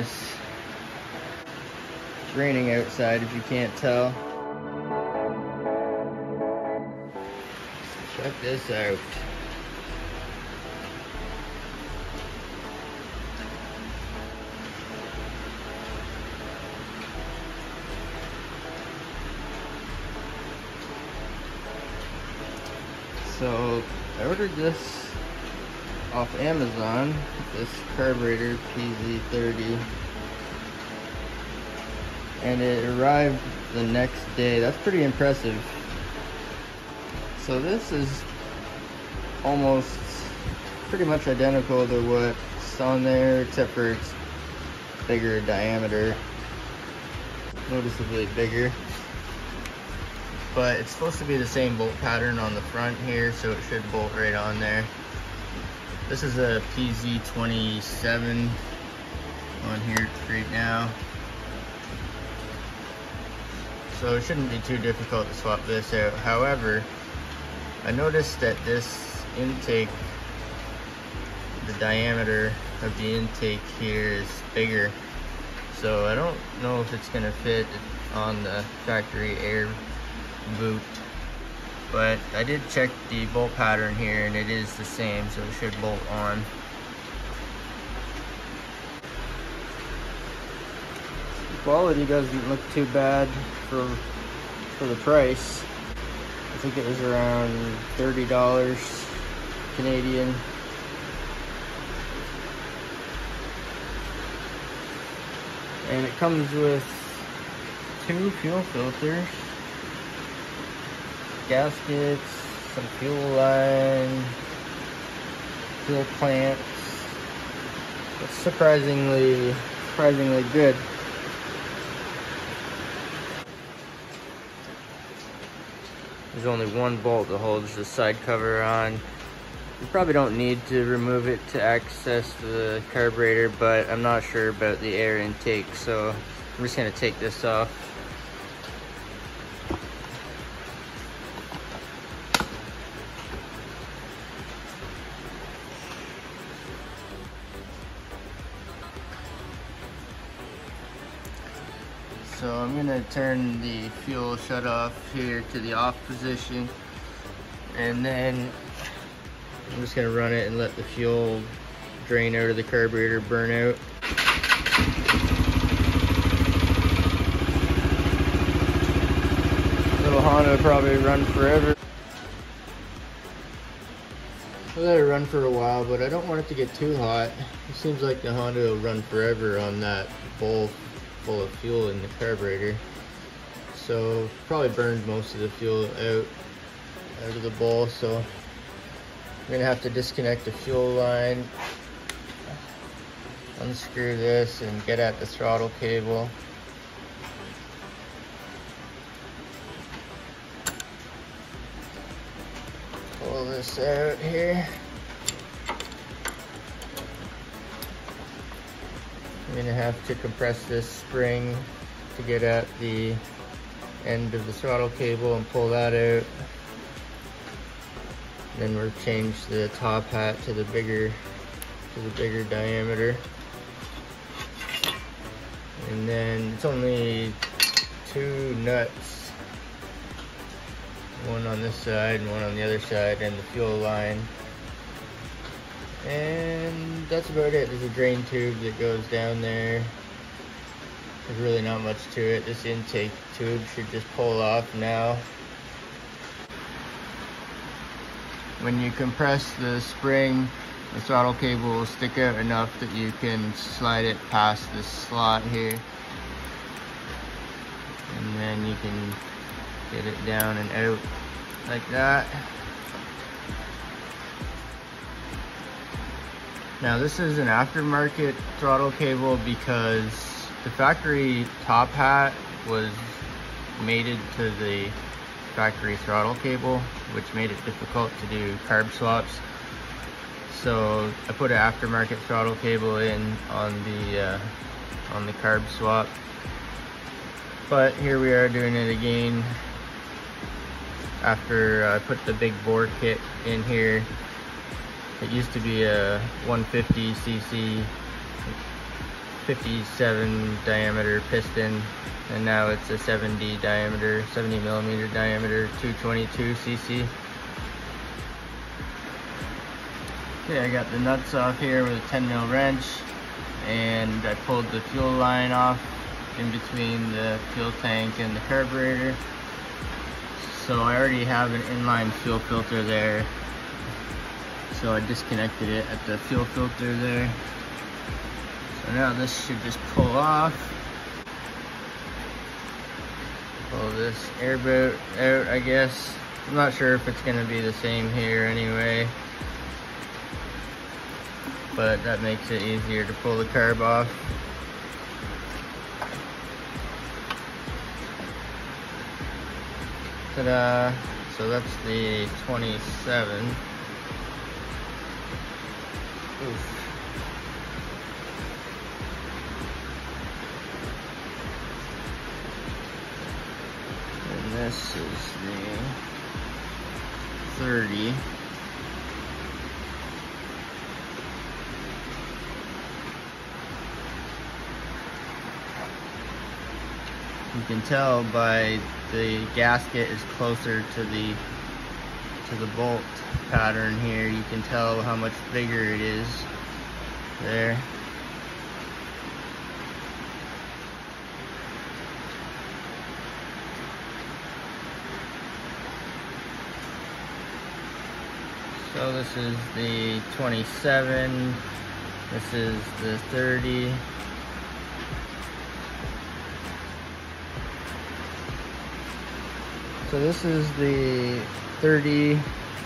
this. It's raining outside if you can't tell. Check this out. So I ordered this off Amazon, this carburetor PZ30, and it arrived the next day. That's pretty impressive. So this is almost pretty much identical to what's on there, except for it's bigger diameter, noticeably bigger. But it's supposed to be the same bolt pattern on the front here, so it should bolt right on there. This is a PZ27 on here right now. So it shouldn't be too difficult to swap this out. However, I noticed that this intake, the diameter of the intake here is bigger. So I don't know if it's gonna fit on the factory air boot, but I did check the bolt pattern here and it is the same, so it should bolt on. The quality doesn't look too bad for the price. I think it was around $30 Canadian. And it comes with 2 fuel filters, gaskets, some fuel line, fuel clamps. It's surprisingly good. There's only one bolt that holds the side cover on. You probably don't need to remove it to access the carburetor, but I'm not sure about the air intake, so I'm just gonna take this off. So I'm gonna turn the fuel shut off here to the off position, and then I'm just gonna run it and let the fuel drain out of the carburetor, burn out. Little Honda will probably run forever. I'll let it run for a while, but I don't want it to get too hot. It seems like the Honda will run forever on that bowl full of fuel in the carburetor. So probably burned most of the fuel out of the bowl, so I'm gonna have to disconnect the fuel line, unscrew this, and get at the throttle cable. Pull this out here. I'm gonna have to compress this spring to get at the end of the throttle cable and pull that out. Then we'll change the top hat to the bigger diameter. And then it's only 2 nuts, one on this side and one on the other side, and the fuel line. And that's about it. There's a drain tube that goes down there. There's really not much to it. This intake tube should just pull off now. When you compress the spring, the throttle cable will stick out enough that you can slide it past this slot here. And then you can get it down and out like that. Now this is an aftermarket throttle cable because the factory top hat was mated to the factory throttle cable, which made it difficult to do carb swaps. So I put an aftermarket throttle cable in on the carb swap. But here we are doing it again after I put the big bore kit in here. It used to be a 150cc 57 diameter piston, and now it's a 70 millimeter diameter 222 cc. Okay, I got the nuts off here with a 10 mil wrench, and I pulled the fuel line off in between the fuel tank and the carburetor. So I already have an inline fuel filter there, so I disconnected it at the fuel filter there. So now this should just pull off. Pull this air boot out, I guess. I'm not sure if it's going to be the same here anyway, but that makes it easier to pull the carb off. Ta-da! So that's the 27. Oof. And this is the 30. You can tell by the gasket is closer to the bolt pattern here. You can tell how much bigger it is there. So this is the 27, this is the 30. So this is the 30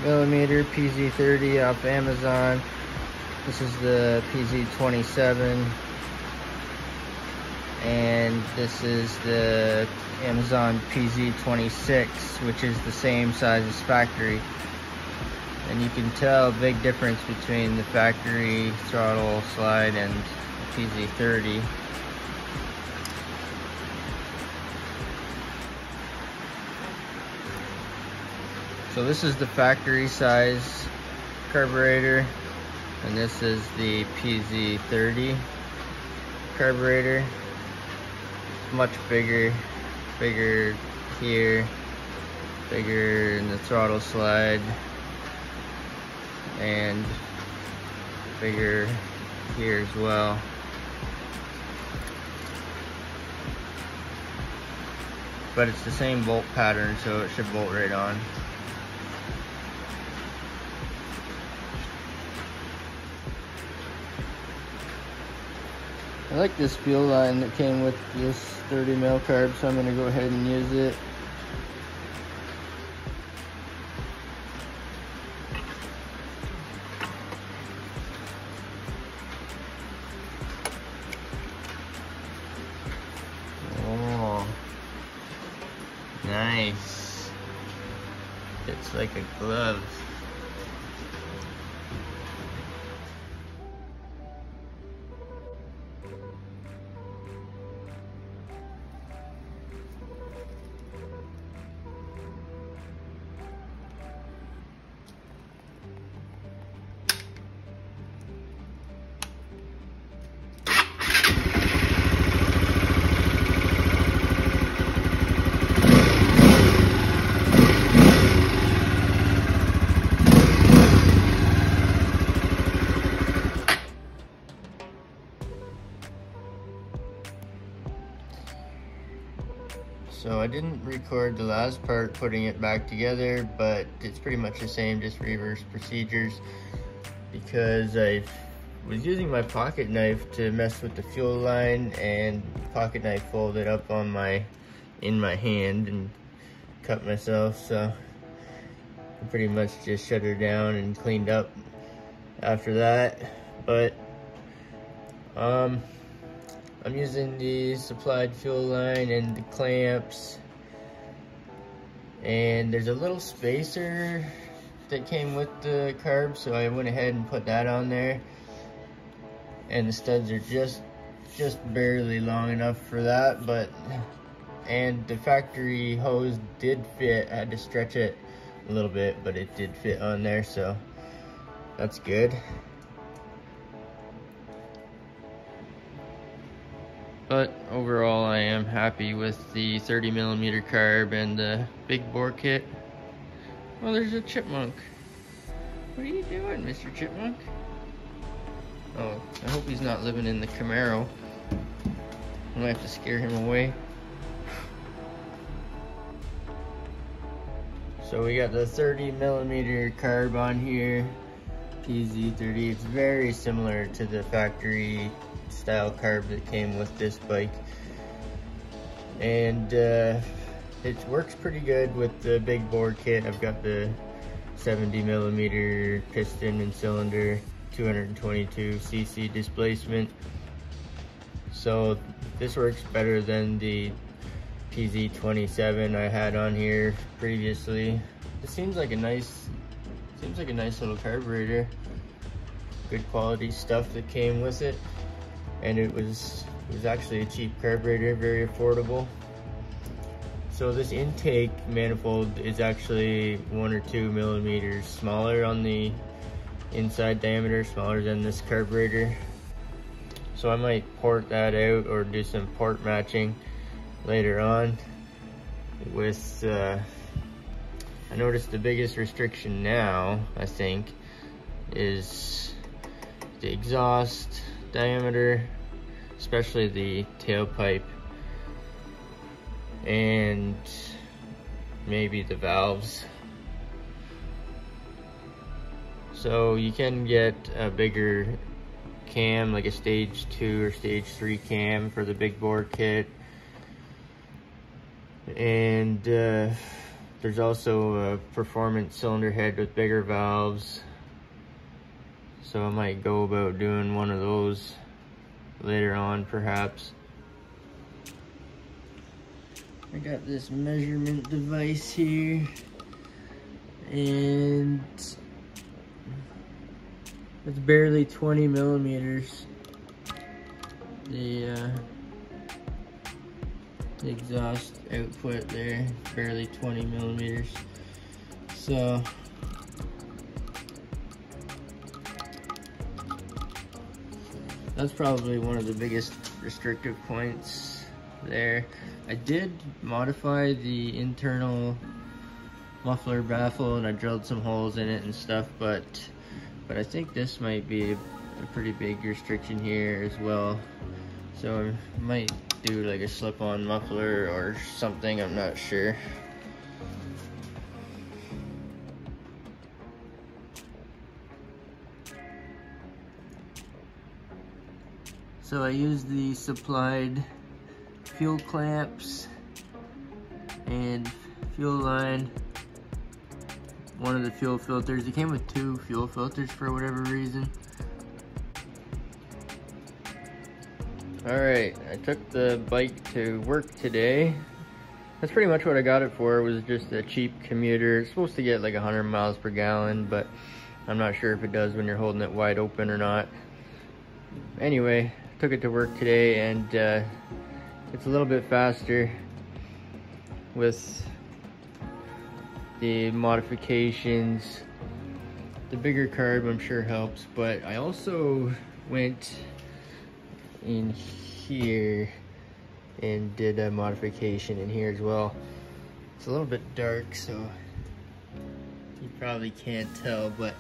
millimeter PZ30 off Amazon. This is the PZ27. And this is the Amazon PZ26, which is the same size as factory. And you can tell a big difference between the factory throttle slide and the PZ30. So this is the factory size carburetor, and this is the PZ30 carburetor. Much bigger here, bigger in the throttle slide, and bigger here as well. But it's the same bolt pattern, so it should bolt right on. I like this fuel line that came with this 30 mil carb, so I'm going to go ahead and use it. Oh, nice. It's like a glove. So I didn't record the last part putting it back together, but it's pretty much the same, just reverse procedures, because I was using my pocket knife to mess with the fuel line, and pocket knife folded up on in my hand and cut myself, so I pretty much just shut her down and cleaned up after that. But I'm using the supplied fuel line and the clamps, and there's a little spacer that came with the carb, so I went ahead and put that on there, and the studs are just barely long enough for that, and the factory hose did fit. I had to stretch it a little bit, but it did fit on there, so that's good. But overall, I am happy with the 30mm carb and the big bore kit. Well, there's a chipmunk. What are you doing, Mr. Chipmunk? Oh, I hope he's not living in the Camaro. I might have to scare him away. So we got the 30mm carb on here, PZ30. It's very similar to the factory style carb that came with this bike. And it works pretty good with the big bore kit. I've got the 70mm piston and cylinder, 222cc displacement. So this works better than the PZ27 I had on here previously. It seems like a nice little carburetor. Good quality stuff that came with it, and it was actually a cheap carburetor, very affordable. So this intake manifold is actually 1 or 2 millimeters smaller on the inside diameter, smaller than this carburetor. So I might port that out or do some port matching later on. With I noticed the biggest restriction now, I think, is the exhaust diameter, especially the tailpipe, and maybe the valves. So you can get a bigger cam, like a stage 2 or stage 3 cam for the big bore kit. And there's also a performance cylinder head with bigger valves. So I might go about doing one of those later on, perhaps. I got this measurement device here, and it's barely 20 millimeters. The exhaust output there, barely 20 millimeters. So that's probably one of the biggest restrictive points there. I did modify the internal muffler baffle and I drilled some holes in it and stuff, but I think this might be a pretty big restriction here as well. So I might do like a slip-on muffler or something, I'm not sure. So I used the supplied fuel clamps and fuel line, one of the fuel filters. It came with 2 fuel filters for whatever reason. Alright, I took the bike to work today. That's pretty much what I got it for. It was just a cheap commuter. It's supposed to get like 100 miles per gallon, but I'm not sure if it does when you're holding it wide open or not. Anyway, took it to work today, and it's a little bit faster with the modifications. The bigger carb I'm sure helps, but I also went in here and did a modification in here as well. It's a little bit dark, so you probably can't tell, but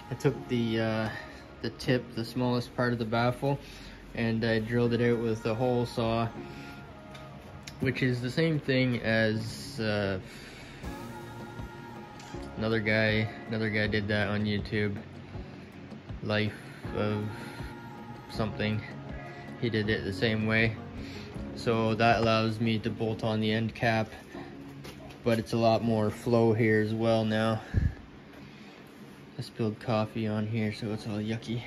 I took the tip, the smallest part of the baffle, and I drilled it out with a hole saw, which is the same thing as another guy did that on YouTube, Life of something. He did it the same way. So that allows me to bolt on the end cap, but it's a lot more flow here as well now. I spilled coffee on here, so it's all yucky.